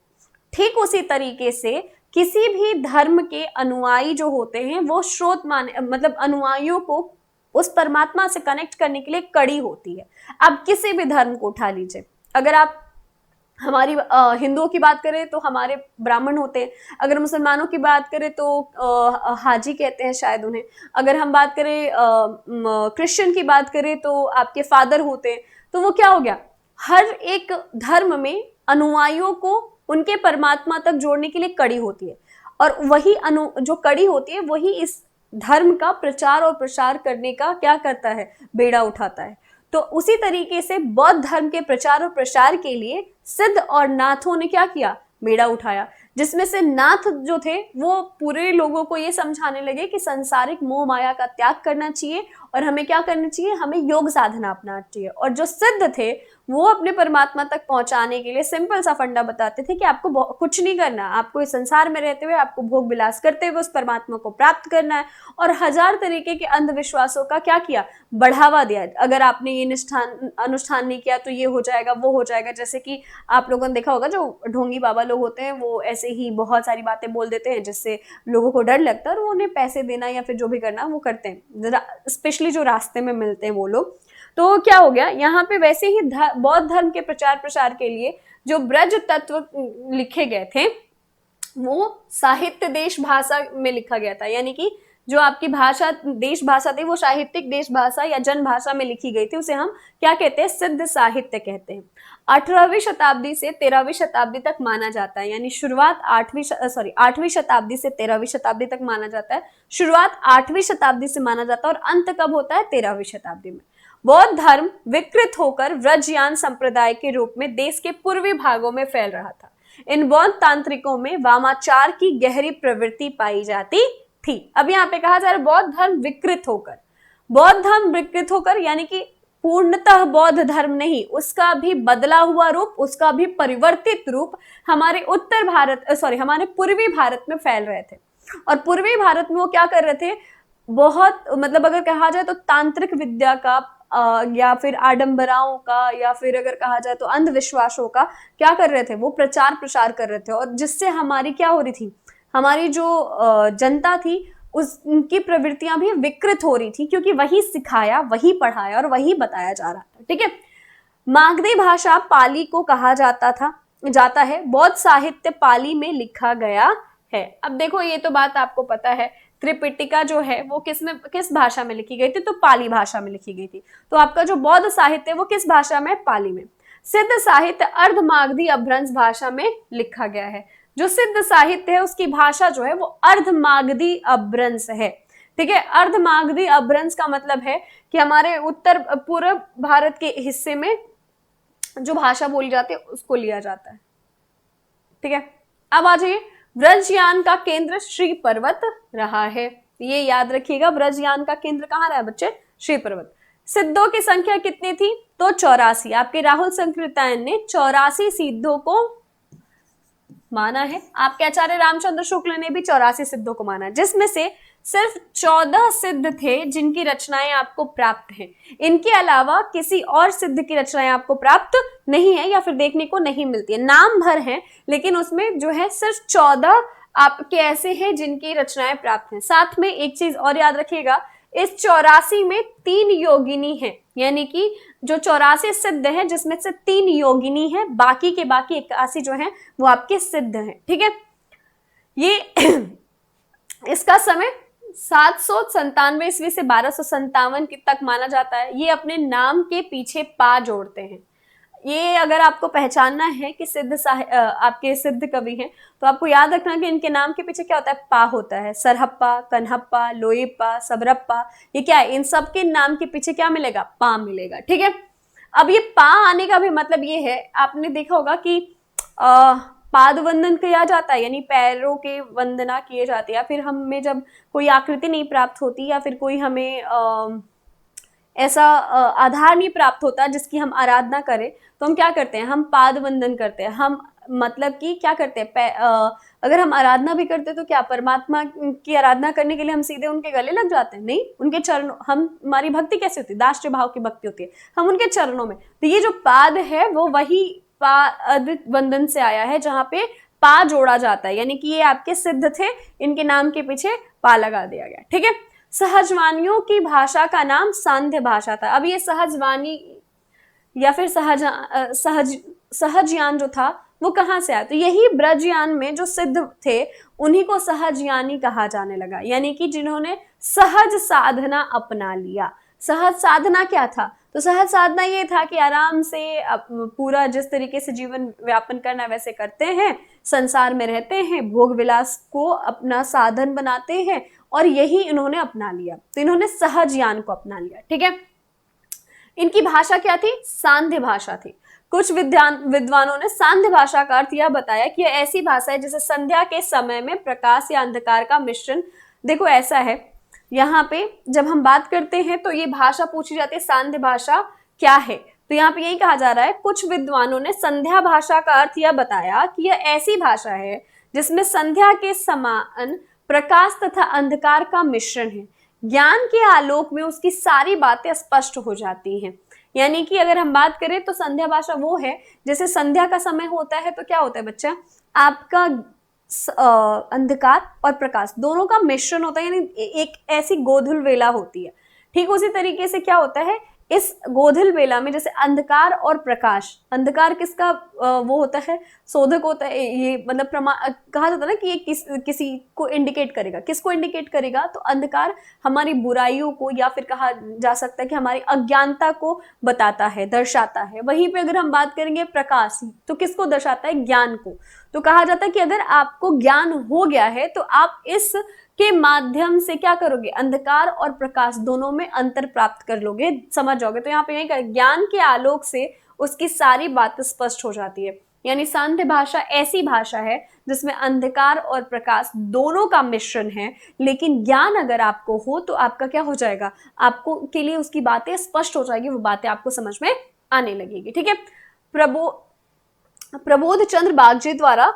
ठीक उसी तरीके से किसी भी धर्म के अनुयायी जो होते हैं वो स्रोत माने, मतलब अनुयायियों को उस परमात्मा से कनेक्ट करने के लिए कड़ी होती है। अब किसी भी धर्म को उठा लीजिए, अगर आप हमारी हिंदुओं की बात करें तो हमारे ब्राह्मण होते हैं, अगर मुसलमानों की बात करें तो हाजी कहते हैं शायद उन्हें, अगर हम बात करें क्रिश्चियन की बात करें तो आपके फादर होते हैं। तो वो क्या हो गया, हर एक धर्म में अनुयायियों को उनके परमात्मा तक जोड़ने के लिए कड़ी होती है, और वही जो कड़ी होती है वही इस धर्म का प्रचार और प्रसार करने का क्या करता है, बेड़ा उठाता है। तो उसी तरीके से बौद्ध धर्म के प्रचार और प्रसार के लिए सिद्ध और नाथों ने क्या किया, बेड़ा उठाया, जिसमें से नाथ जो थे वो पूरे लोगों को ये समझाने लगे कि संसारिक मोह माया का त्याग करना चाहिए और हमें क्या करना चाहिए, हमें योग साधना अपनाना चाहिए। और जो सिद्ध थे वो अपने परमात्मा तक पहुंचाने के लिए सिंपल सा फंडा बताते थे कि आपको कुछ नहीं करना, आपको इस संसार में रहते हुए आपको भोग विलास करते हुए उस परमात्मा को प्राप्त करना है। और हजार तरीके के अंधविश्वासों का क्या किया, बढ़ावा दिया। अगर आपने ये अनुष्ठान नहीं किया तो ये हो जाएगा, वो हो जाएगा। जैसे कि आप लोगों ने देखा होगा जो ढोंगी बाबा लोग होते हैं वो ऐसे ही बहुत सारी बातें बोल देते हैं जिससे लोगों को डर लगता है और वो उन्हें पैसे देना या फिर जो भी करना वो करते हैं, स्पेशली जो रास्ते में मिलते हैं वो लोग। तो क्या हो गया यहाँ पे, वैसे ही बौद्ध धर्म के प्रचार प्रसार के लिए जो ब्रज तत्व लिखे गए थे वो साहित्य देश भाषा में लिखा गया था, यानी कि जो आपकी भाषा देश भाषा थी वो साहित्यिक देश भाषा या जन भाषा में लिखी गई थी, उसे हम क्या कहते हैं, सिद्ध साहित्य कहते हैं। 18वीं शताब्दी से 13वीं शताब्दी तक माना जाता है, यानी शुरुआत 8वीं शताब्दी से 13वीं शताब्दी तक माना जाता है, शुरुआत 8वीं शताब्दी से माना जाता है और अंत कब होता है, 13वीं शताब्दी में। बौद्ध धर्म विकृत होकर व्रजयान संप्रदाय के रूप में देश के पूर्वी भागों में फैल रहा था। इन बौद्ध तांत्रिकों में वामाचार की गहरी प्रवृत्ति पाई जाती थी। अब यहाँ पे कहा जा रहा है बौद्ध धर्म विकृत होकर, बौद्ध धर्म विकृत होकर यानी कि पूर्णतः बौद्ध धर्म नहीं, उसका भी बदला हुआ रूप, उसका भी परिवर्तित रूप हमारे हमारे पूर्वी भारत में फैल रहे थे। और पूर्वी भारत में वो क्या कर रहे थे, बहुत मतलब अगर कहा जाए तो तांत्रिक विद्या का या फिर आडंबराओं का या फिर अगर कहा जाए तो अंधविश्वासों का क्या कर रहे थे, वो प्रचार प्रसार कर रहे थे, और जिससे हमारी क्या हो रही थी, हमारी जो जनता थी उनकी प्रवृत्तियां भी विकृत हो रही थी, क्योंकि वही सिखाया, वही पढ़ाया और वही बताया जा रहा था। ठीक है, मागधी भाषा पाली को कहा जाता है। बौद्ध साहित्य पाली में लिखा गया है। अब देखो, ये तो बात आपको पता है, त्रिपिटिका जो है वो किस भाषा में लिखी गई थी? तो पाली भाषा में लिखी गई थी। तो आपका जो बौद्ध साहित्य है वो किस भाषा में? पाली में। सिद्ध साहित्य अर्धमागधी अभ्रंश भाषा में लिखा गया है। जो सिद्ध साहित्य है उसकी भाषा जो है वो अर्धमागधी अभ्रंश है। ठीक है, अर्धमागधी अभ्रंश का मतलब है कि हमारे उत्तर पूर्व भारत के हिस्से में जो भाषा बोली जाती है उसको लिया जाता है। ठीक है, अब आ जाइए, व्रजयान का केंद्र श्री पर्वत रहा है। ये याद रखिएगा, व्रजयान का केंद्र कहाँ रहा बच्चे? श्री पर्वत। सिद्धों की संख्या कितनी थी? तो 84। आपके राहुल संकृतायन ने 84 सिद्धों को माना है। आपके आचार्य रामचंद्र शुक्ल ने भी 84 सिद्धों को माना, जिसमें से सिर्फ 14 सिद्ध थे जिनकी रचनाएं आपको प्राप्त हैं। इनके अलावा किसी और सिद्ध की रचनाएं आपको प्राप्त नहीं है या फिर देखने को नहीं मिलती है। नाम भर हैं, लेकिन उसमें जो है सिर्फ 14 आपके ऐसे हैं जिनकी रचनाएं प्राप्त हैं। साथ में एक चीज और याद रखिएगा, इस 84 में 3 योगिनी है, यानी कि जो 84 सिद्ध है जिसमें से 3 योगिनी है, बाकी के बाकी 81 जो है वो आपके सिद्ध हैं। ठीक है, ये इसका समय 797 ईस्वी से 1257 तक माना जाता है। ये अपने नाम के पीछे पा जोड़ते हैं। ये अगर आपको पहचानना है कि आपके सिद्ध कवि हैं, तो आपको याद रखना कि इनके नाम के पीछे क्या होता है? पा होता है। सरहप्पा, कन्हप्पा, लोईप्पा, सबरप्पा, ये क्या है? इन सबके नाम के पीछे क्या मिलेगा? पा मिलेगा। ठीक है, अब ये पा आने का भी मतलब ये है, आपने देखा होगा कि पाद वंदन किया जाता है, यानी पैरों के वंदना किए जाते हैं, या फिर हमें जब कोई आकृति नहीं प्राप्त होती या फिर कोई हमें ऐसा आधार नहीं प्राप्त होता जिसकी हम आराधना करें, तो हम क्या करते हैं? हम पाद वंदन करते हैं। हम मतलब कि क्या करते हैं? अगर हम आराधना भी करते हैं तो क्या परमात्मा की आराधना करने के लिए हम सीधे उनके गले लग जाते हैं? नहीं, उनके चरणों, हमारी भक्ति कैसे होती है? दास्य भाव की भक्ति होती है, हम उनके चरणों में। तो ये जो पाद है वो वही पाद वंदन से आया है, जहां पे पा जोड़ा जाता है, यानी कि ये आपके सिद्ध थे, इनके नाम के पीछे पा लगा दिया गया। ठीक है, सहजवानियों की भाषा का नाम सांध्य भाषा था। अब ये सहजवानी या फिर सहजयान जो था वो कहाँ से आया? तो यही ब्रजयान में जो सिद्ध थे उन्हीं को सहजयानी कहा जाने लगा, यानी कि जिन्होंने सहज साधना अपना लिया। सहज साधना क्या था? तो सहज साधना ये था कि आराम से पूरा जिस तरीके से जीवन व्यापन करना वैसे करते हैं, संसार में रहते हैं, भोग विलास को अपना साधन बनाते हैं, और यही इन्होंने अपना लिया। तो इन्होंने सहजयान को अपना लिया। ठीक है, इनकी भाषा क्या थी? सांध्य भाषा थी। कुछ विद्वानों ने सांध्य भाषा का अर्थ यह बताया कि यह ऐसी भाषा है जिसे संध्या के समय में प्रकाश या अंधकार का मिश्रण। देखो ऐसा है, यहाँ पे जब हम बात करते हैं तो ये भाषा पूछी जाती है सांध्य भाषा क्या है, तो यहाँ पे यही कहा जा रहा है, कुछ विद्वानों ने संध्या भाषा का अर्थ यह बताया कि यह ऐसी भाषा है जिसमें संध्या के समान प्रकाश तथा अंधकार का मिश्रण है। ज्ञान के आलोक में उसकी सारी बातें स्पष्ट हो जाती हैं। यानी कि अगर हम बात करें तो संध्या भाषा वो है, जैसे संध्या का समय होता है तो क्या होता है बच्चा? आपका अंधकार और प्रकाश दोनों का मिश्रण होता है, यानी एक ऐसी गोधुल वेला होती है। ठीक उसी तरीके से क्या होता है, इस गोधुल वेला में जैसे अंधकार और प्रकाश, अंधकार किसका वो होता है? शोधक होता है। ये मतलब कहा जाता है ना कि ये किसी को इंडिकेट करेगा। किसको इंडिकेट करेगा? तो अंधकार हमारी बुराइयों को, या फिर कहा जा सकता है कि हमारी अज्ञानता को बताता है, दर्शाता है। वहीं पे अगर हम बात करेंगे प्रकाश, तो किसको दर्शाता है? ज्ञान को। तो कहा जाता है कि अगर आपको ज्ञान हो गया है तो आप इस के माध्यम से क्या करोगे? अंधकार और प्रकाश दोनों में अंतर प्राप्त कर लोगे, समझ जाओगे। तो यहाँ पे यही कहा, ज्ञान के आलोक से उसकी सारी बातें स्पष्ट हो जाती है। यानी सांध्य भाषा ऐसी भाषा है जिसमें अंधकार और प्रकाश दोनों का मिश्रण है, लेकिन ज्ञान अगर आपको हो तो आपका क्या हो जाएगा? आपको के लिए उसकी बातें स्पष्ट हो जाएगी, वो बातें आपको समझ में आने लगेगी। ठीक है, प्रबोध चंद्र बागजी द्वारा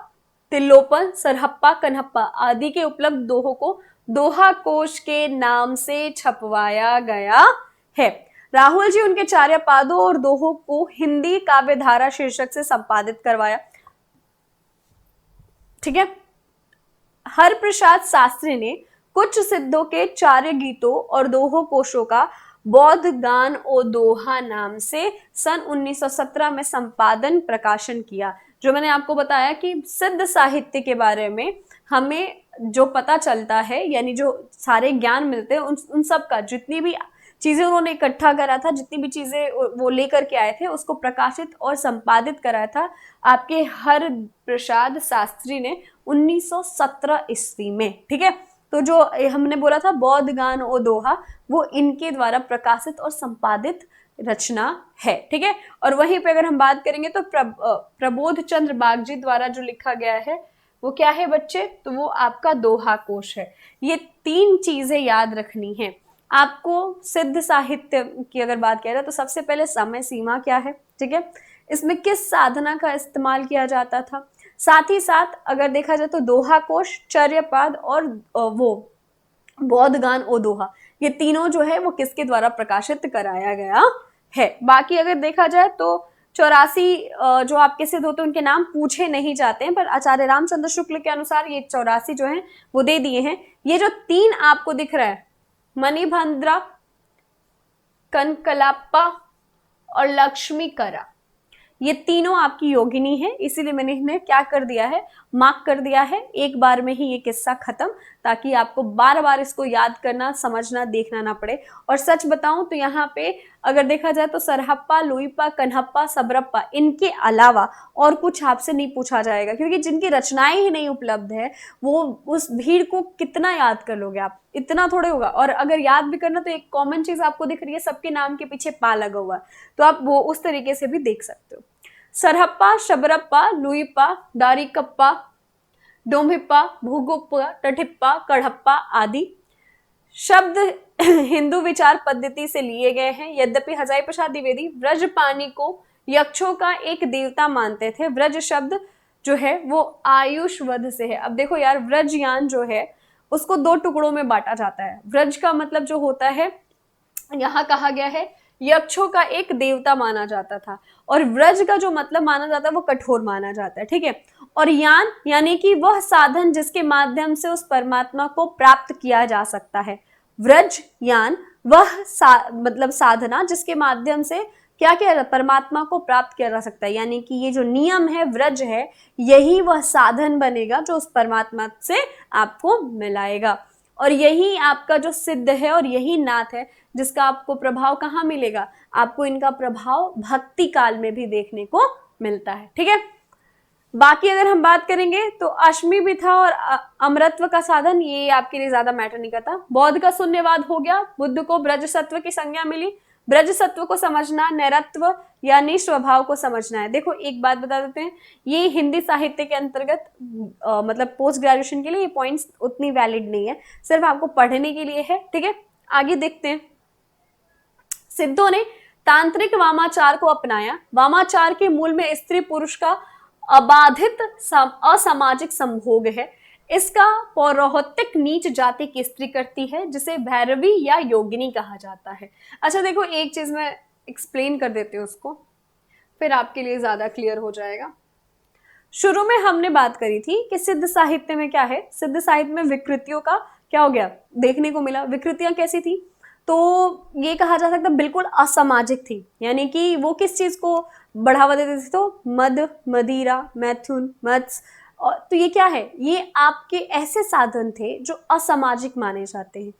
तिल्लोपन, सरहप्पा, कन्हप्पा आदि के उपलब्ध दोहों को दोहा कोश के नाम से छपवाया गया है। राहुल जी उनके चार्यपादों और दोहों को हिंदी काव्यधारा शीर्षक से संपादित करवाया। ठीक है, हरप्रसाद शास्त्री ने कुछ सिद्धों के चार्य गीतों और दोहों कोशों का बौद्ध गान ओ दोहा नाम से सन 1917 में संपादन प्रकाशन किया। जो मैंने आपको बताया कि सिद्ध साहित्य के बारे में हमें जो पता चलता है, यानी जो सारे ज्ञान मिलते हैं, उन सब का जितनी भी चीजें उन्होंने इकट्ठा करा था, जितनी भी चीजें वो लेकर के आए थे, उसको प्रकाशित और संपादित कराया था आपके हरप्रसाद शास्त्री ने 1917 ईस्वी में। ठीक है, तो जो हमने बोला था बौद्ध गान ओ दोहा, वो इनके द्वारा प्रकाशित और संपादित रचना है। ठीक है, और वहीं पे अगर हम बात करेंगे तो प्रबोध चंद्र बागजी द्वारा जो लिखा गया है वो क्या है बच्चे, तो वो आपका दोहा कोश है। ये 3 चीजें याद रखनी है आपको। सिद्ध साहित्य की अगर बात करें तो सबसे पहले समय सीमा क्या है, ठीक है, इसमें किस साधना का इस्तेमाल किया जाता था, साथ ही साथ अगर देखा जाए तो दोहा कोश, चर्यापद और वो बौद्ध गान ओ दोहा, ये तीनों जो है वो किसके द्वारा प्रकाशित कराया गया है। बाकी अगर देखा जाए तो 84 जो आपके सिद्ध होते हैं उनके नाम पूछे नहीं जाते हैं, पर आचार्य रामचंद्र शुक्ल के अनुसार ये 84 जो है वो दे दिए हैं। ये जो 3 आपको दिख रहा है, मणिभद्रा, कनकलाप्पा और लक्ष्मीकरा, ये तीनों आपकी योगिनी है, इसीलिए मैंने इन्हें क्या कर दिया है, मार्क कर दिया है। एक बार में ही ये किस्सा खत्म, ताकि आपको बार बार इसको याद करना, समझना, देखना ना पड़े। और सच बताऊं तो यहाँ पे अगर देखा जाए तो सरहप्पा, लुईपा, कन्हप्पा, सबरप्पा, इनके अलावा और कुछ आपसे नहीं पूछा जाएगा, क्योंकि जिनकी रचनाएं ही नहीं उपलब्ध है वो उस भीड़ को कितना याद कर लोगे आप, इतना थोड़े होगा। और अगर याद भी करना तो एक कॉमन चीज आपको दिख रही है, सबके नाम के पीछे पा लगा हुआ है, तो आप वो उस तरीके से भी देख सकते हो। सरहप्पा, शबरप्पा, लुईपा, दारिकप्पा, डोम्भिप्पा, भूगुप्पा, टठिप्पा, कढ़प्पा आदि शब्द हिंदू विचार पद्धति से लिए गए हैं। यद्यपि हजारी प्रसाद द्विवेदी व्रजपानी को यक्षों का एक देवता मानते थे। व्रज शब्द जो है वो आयुष्वध से है। अब देखो यार, व्रजयान जो है उसको 2 टुकड़ों में बांटा जाता है। व्रज का मतलब जो होता है, यहाँ कहा गया है यक्षों का एक देवता माना जाता था, और व्रज का जो मतलब माना जाता है वो कठोर माना जाता है। ठीक है, और यान यानी कि वह साधन जिसके माध्यम से उस परमात्मा को प्राप्त किया जा सकता है। व्रज यान वह मतलब साधना जिसके माध्यम से क्या किया परमात्मा को प्राप्त किया जा सकता है, यानी कि ये जो नियम है, व्रज है, यही वह साधन बनेगा जो उस परमात्मा से आपको मिलाएगा। और यही आपका जो सिद्ध है और यही नाथ है जिसका आपको प्रभाव कहाँ मिलेगा, आपको इनका प्रभाव भक्ति काल में भी देखने को मिलता है। ठीक है, बाकी अगर हम बात करेंगे तो अश्मी विथा और अमरत्व का साधन, ये आपके लिए ज्यादा मैटर नहीं करता। बौद्ध का शून्यवाद हो गया, बुद्ध को ब्रज सत्व की संज्ञा मिली। ब्रज सत्व को समझना नैरत्व यानी स्वभाव को समझना है। देखो एक बात बता देते हैं, ये हिंदी साहित्य के अंतर्गत मतलब पोस्ट ग्रेजुएशन के लिए ये पॉइंट्स उतनी वैलिड नहीं है, सिर्फ आपको पढ़ने के लिए है। ठीक है, आगे देखते हैं। सिद्धों ने तांत्रिक वामाचार को अपनाया। वामाचार के मूल में स्त्री पुरुष का अबाधित असामाजिक संभोग है। इसका पौरोहित्य नीच जाति की स्त्री करती है, जिसे भैरवी या योगिनी कहा जाता है। अच्छा देखो, एक चीज मैं एक्सप्लेन कर देती हूँ उसको, फिर आपके लिए ज्यादा क्लियर हो जाएगा। शुरू में हमने बात करी थी कि सिद्ध साहित्य में क्या है, सिद्ध साहित्य में विकृतियों का क्या हो गया देखने को मिला। विकृतियां कैसी थी, तो ये कहा जा सकता बिल्कुल असामाजिक थी, यानी कि वो किस चीज को बढ़ावा देते थे, तो मद, मदिरा, मैथुन, मत्स्य। और तो ये क्या है, ये आपके ऐसे साधन थे जो असामाजिक माने जाते हैं।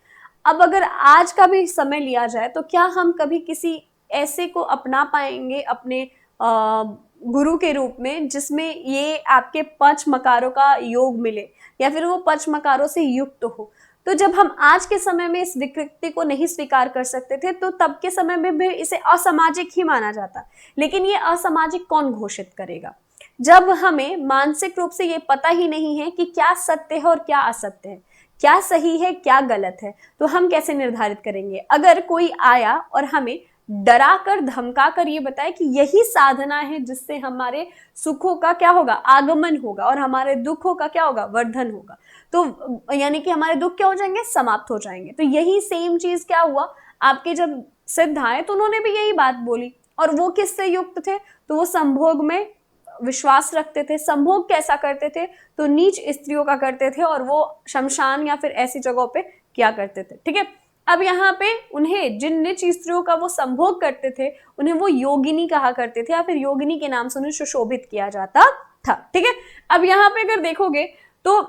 अब अगर आज का भी समय लिया जाए तो क्या हम कभी किसी ऐसे को अपना पाएंगे अपने गुरु के रूप में जिसमें ये आपके 5 मकारों का योग मिले, या फिर वो 5 मकारों से युक्त हो। तो जब हम आज के समय में इस विकृति को नहीं स्वीकार कर सकते थे, तो तब के समय में भी इसे असामाजिक ही माना जाता। लेकिन ये असामाजिक कौन घोषित करेगा, जब हमें मानसिक रूप से ये पता ही नहीं है कि क्या सत्य है और क्या असत्य है, क्या सही है क्या गलत है, तो हम कैसे निर्धारित करेंगे। अगर कोई आया और हमें डरा कर धमका कर ये बताए कि यही साधना है जिससे हमारे सुखों का क्या होगा, आगमन होगा, और हमारे दुखों का क्या होगा, वर्धन होगा, तो यानी कि हमारे दुख क्या हो जाएंगे, समाप्त हो जाएंगे। तो यही सेम चीज क्या हुआ, आपके जब सिद्ध आए तो उन्होंने भी यही बात बोली, और वो किससे युक्त थे, तो वो संभोग में विश्वास रखते थे, संभोग कैसा करते थे, तो नीच स्त्रियों का करते थे और वो शमशान या फिर ऐसी जगहों पे किया करते थे। ठीक है, अब यहाँ पे उन्हें जिन नीच स्त्रियों का वो संभोग करते थे उन्हें वो योगिनी कहा करते थे या फिर योगिनी के नाम से उन्हें सुशोभित किया जाता था। ठीक है, अब यहाँ पे अगर देखोगे तो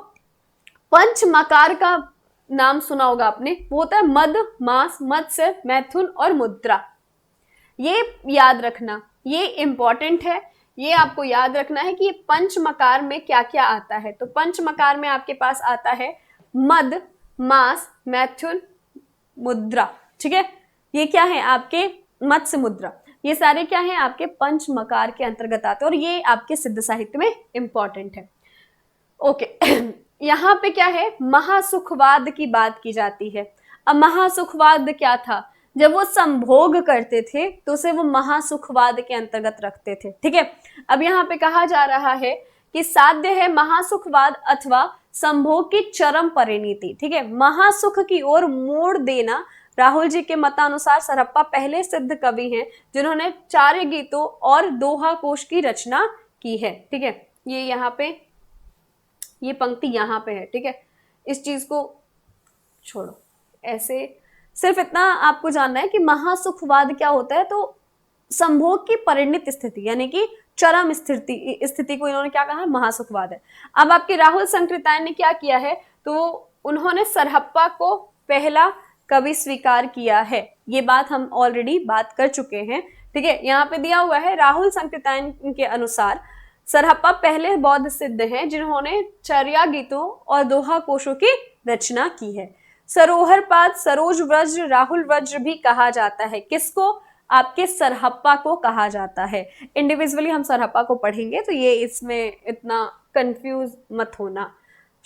पंच मकार का नाम सुना होगा आपने, वो होता है मद, मास, मत्स्य, मैथुन और मुद्रा। ये याद रखना, ये इंपॉर्टेंट है, ये आपको याद रखना है कि ये पंच मकार में क्या क्या आता है। तो पंच मकार में आपके पास आता है मद, मास, मैथुन, मुद्रा। ठीक है, ये क्या है आपके मत्स्य, मुद्रा, ये सारे क्या है आपके पंच मकार के अंतर्गत आते हैं और ये आपके सिद्ध साहित्य में इंपॉर्टेंट है। ओके यहाँ पे क्या है, महासुखवाद की बात की जाती है। अब महासुखवाद क्या था, जब वो संभोग करते थे तो उसे वो महासुखवाद के अंतर्गत रखते थे। ठीक है, अब यहाँ पे कहा जा रहा है कि साध्य है महासुखवाद अथवा संभोग की चरम परिणति। ठीक है, महासुख की ओर मोड़ देना। राहुल जी के मतानुसार सरहप्पा पहले सिद्ध कवि हैं जिन्होंने चार्य गीतों और दोहा कोश की रचना की है। ठीक है, ये यहाँ पे ये पंक्ति यहाँ पे है। ठीक है, इस चीज को छोड़ो, ऐसे सिर्फ इतना आपको जानना है कि महासुखवाद क्या होता है। तो संभोग की परिणत स्थिति यानी कि चरम स्थिति को इन्होंने क्या कहा है, महासुखवाद है। अब आपके राहुल संकृतायन ने क्या किया है, तो उन्होंने सरहप्पा को पहला कवि स्वीकार किया है। ये बात हम ऑलरेडी बात कर चुके हैं। ठीक है, यहाँ पे दिया हुआ है राहुल संकृतायन के अनुसार सरहप्पा पहले बौद्ध सिद्ध हैं जिन्होंने चर्या गीतों और दोहा कोशों की रचना की है। सरोहरपाद, सरोज व्रज, राहुल वज्र भी कहा जाता है। किसको, आपके सरहप्पा को कहा जाता है। इंडिविजुअली हम सरहप्पा को पढ़ेंगे तो ये इसमें इतना कंफ्यूज मत होना।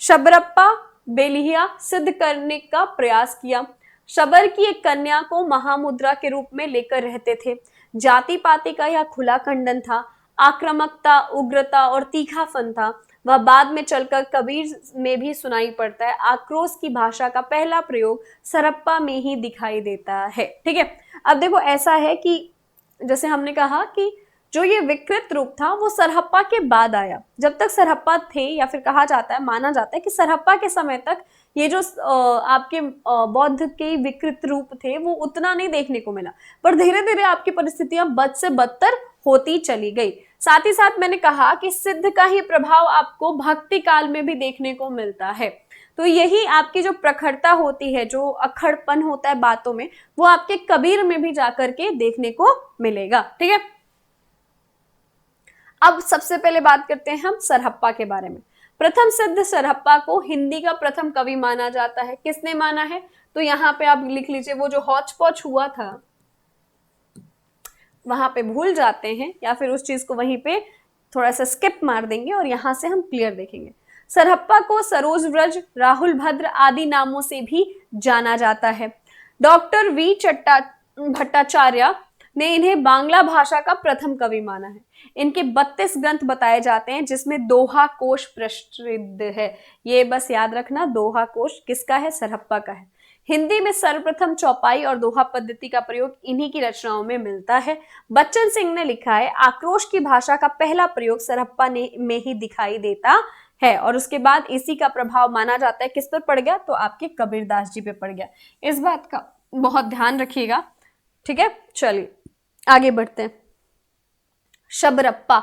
शबरप्पा बेलिया सिद्ध करने का प्रयास किया। शबर की एक कन्या को महामुद्रा के रूप में लेकर रहते थे। जाति पाति का यह खुला खंडन था। आक्रामकता, उग्रता और तीखापन था। वह बाद में चलकर कबीर में भी सुनाई पड़ता है। आक्रोश की भाषा का पहला प्रयोग सरहप्पा में ही दिखाई देता है। ठीक है, अब देखो ऐसा है कि जैसे हमने कहा कि जो ये विकृत रूप था वो सरहप्पा के बाद आया। जब तक सरहप्पा थे या फिर कहा जाता है, माना जाता है कि सरहप्पा के समय तक ये जो आपके बौद्ध के विकृत रूप थे वो उतना नहीं देखने को मिला, पर धीरे धीरे आपकी परिस्थितियां बद से बदतर होती चली गई। साथ ही साथ मैंने कहा कि सिद्ध का ही प्रभाव आपको भक्ति काल में भी देखने को मिलता है। तो यही आपकी जो प्रखरता होती है, जो अखड़पन होता है बातों में, वो आपके कबीर में भी जाकर के देखने को मिलेगा। ठीक है, अब सबसे पहले बात करते हैं हम सरहप्पा के बारे में। प्रथम सिद्ध सरहप्पा को हिंदी का प्रथम कवि माना जाता है। किसने माना है, तो यहाँ पे आप लिख लीजिए, वो जो हौच पौच हुआ था वहां पे भूल जाते हैं या फिर उस चीज को वहीं पे थोड़ा सा स्किप मार देंगे और यहां से हम क्लियर देखेंगे। सरहप्पा को सरोज व्रज, राहुल भद्र आदि नामों से भी जाना जाता है। डॉक्टर वी भट्टाचार्य ने इन्हें बांग्ला भाषा का प्रथम कवि माना है। इनके 32 ग्रंथ बताए जाते हैं जिसमें दोहा कोश प्रसिद्ध है। ये बस याद रखना, दोहा कोश किसका है, सरहप्पा का है। हिंदी में सर्वप्रथम चौपाई और दोहा पद्धति का प्रयोग इन्हीं की रचनाओं में मिलता है। बच्चन सिंह ने लिखा है, आक्रोश की भाषा का पहला प्रयोग सरहप्पा में ही दिखाई देता है और उसके बाद इसी का प्रभाव माना जाता है। किस पर पड़ गया, तो आपके कबीरदास जी पे पड़ गया। इस बात का बहुत ध्यान रखिएगा। ठीक है, चलिए आगे बढ़ते हैं। शबरप्पा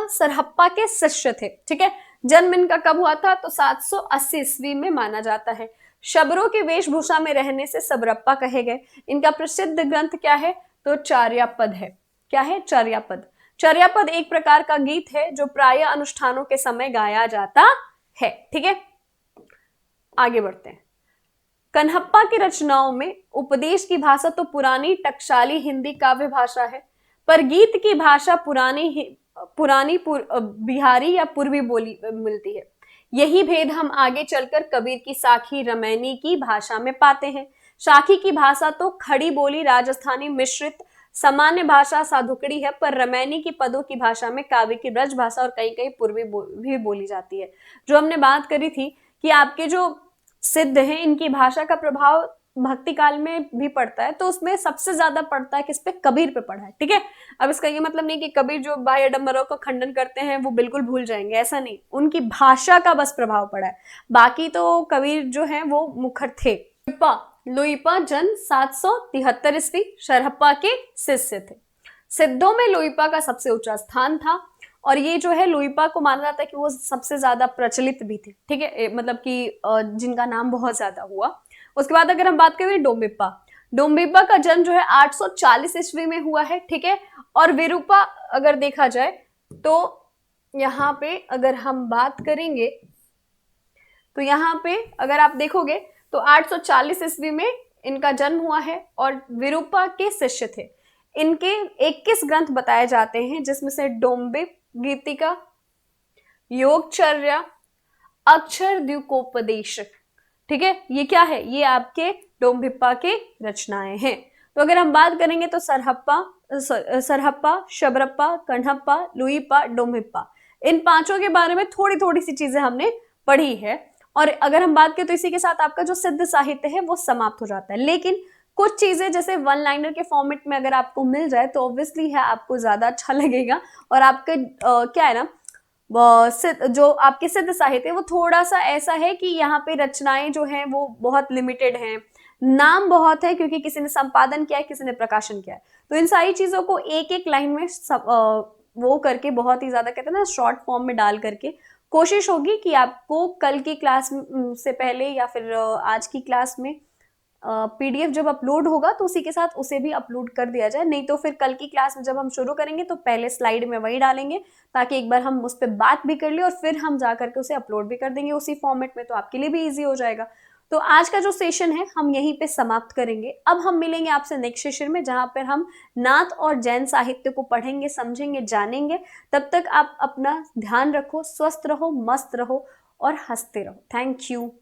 सरहप्पा के शिष्य थे। ठीक है, जन्म इनका कब हुआ था, तो 780 ईस्वी में माना जाता है। शबरों की वेशभूषा में रहने से सबरप्पा कहे गए। इनका प्रसिद्ध ग्रंथ क्या है, तो चार्यापद है। क्या है, चार्यापद। चार्यापद एक प्रकार का गीत है जो प्रायः अनुष्ठानों के समय गाया जाता है। ठीक है, आगे बढ़ते हैं। कन्हप्पा की रचनाओं में उपदेश की भाषा तो पुरानी टकसाली हिंदी काव्य भाषा है, पर गीत की भाषा पुरानी बिहारी या पूर्वी बोली मिलती है। यही भेद हम आगे चलकर कबीर की साखी रमैनी की भाषा में पाते हैं। साखी की भाषा तो खड़ी बोली राजस्थानी मिश्रित सामान्य भाषा साधुकड़ी है, पर रमैनी की पदों की भाषा में काव्य की ब्रज भाषा और कई कई पूर्वी भी बोली जाती है। जो हमने बात करी थी कि आपके जो सिद्ध हैं इनकी भाषा का प्रभाव भक्ति काल में भी पढ़ता है तो उसमें सबसे ज्यादा पढ़ता है किस पे, कबीर पे पढ़ा है, ठीक है। अब इसका ये मतलब नहीं कि कबीर जो बाह्य आडंबरों का खंडन करते हैं वो बिल्कुल भूल जाएंगे, ऐसा नहीं, उनकी भाषा का बस प्रभाव पड़ा है, बाकी तो कबीर जो है वो मुखर थे। लुइपा जन्म 773 ईस्वी, शरहप्पा के शिष्य थे। सिद्धों में लुइपा का सबसे ऊंचा स्थान था और ये जो है लुइपा को माना जाता है कि वो सबसे ज्यादा प्रचलित भी थे, ठीक है, मतलब कि जिनका नाम बहुत ज्यादा हुआ। उसके बाद अगर हम बात करें डोम्बिप्पा, डोम्बिप्पा का जन्म जो है 840 ईस्वी में हुआ है, ठीक है। और विरूपा अगर देखा जाए तो यहाँ पे अगर हम बात करेंगे तो यहाँ पे अगर आप देखोगे तो 840 ईस्वी में इनका जन्म हुआ है और विरूपा के शिष्य थे। इनके 21 ग्रंथ बताए जाते हैं जिसमें से डोम्बिप गीतिका, योगचर्या, अक्षर द्युकोपदेश, ठीक है, ये क्या है, ये आपके डोम्बिप्पा के रचनाएं हैं। तो अगर हम बात करेंगे तो सरहप्पा, शबरप्पा, कण्हप्पा, लुइपा, डोम्बिप्पा, इन पांचों के बारे में थोड़ी थोड़ी सी चीजें हमने पढ़ी है। और अगर हम बात करें तो इसी के साथ आपका जो सिद्ध साहित्य है वो समाप्त हो जाता है। लेकिन कुछ चीजें जैसे वन लाइनर के फॉर्मेट में अगर आपको मिल जाए तो ऑब्वियसली है आपको ज्यादा अच्छा लगेगा और आपके क्या है ना, जो आपके सिद्ध साहित्य वो थोड़ा सा ऐसा है कि यहाँ पे रचनाएं जो हैं वो बहुत लिमिटेड हैं, नाम बहुत है क्योंकि किसी ने संपादन किया है, किसी ने प्रकाशन किया है। तो इन सारी चीजों को एक एक लाइन में वो करके बहुत ही ज्यादा कहते हैं ना शॉर्ट फॉर्म में डाल करके कोशिश होगी कि आपको कल की क्लास से पहले या फिर आज की क्लास में पीडीएफ जब अपलोड होगा तो उसी के साथ उसे भी अपलोड कर दिया जाए, नहीं तो फिर कल की क्लास में जब हम शुरू करेंगे तो पहले स्लाइड में वही डालेंगे ताकि एक बार हम उस पर बात भी कर ले और फिर हम जा करके उसे अपलोड भी कर देंगे उसी फॉर्मेट में, तो आपके लिए भी ईजी हो जाएगा। तो आज का जो सेशन है हम यहीं पे समाप्त करेंगे। अब हम मिलेंगे आपसे नेक्स्ट सेशन में जहां पर हम नाथ और जैन साहित्य को पढ़ेंगे, समझेंगे, जानेंगे। तब तक आप अपना ध्यान रखो, स्वस्थ रहो, मस्त रहो और हंसते रहो। Thank you.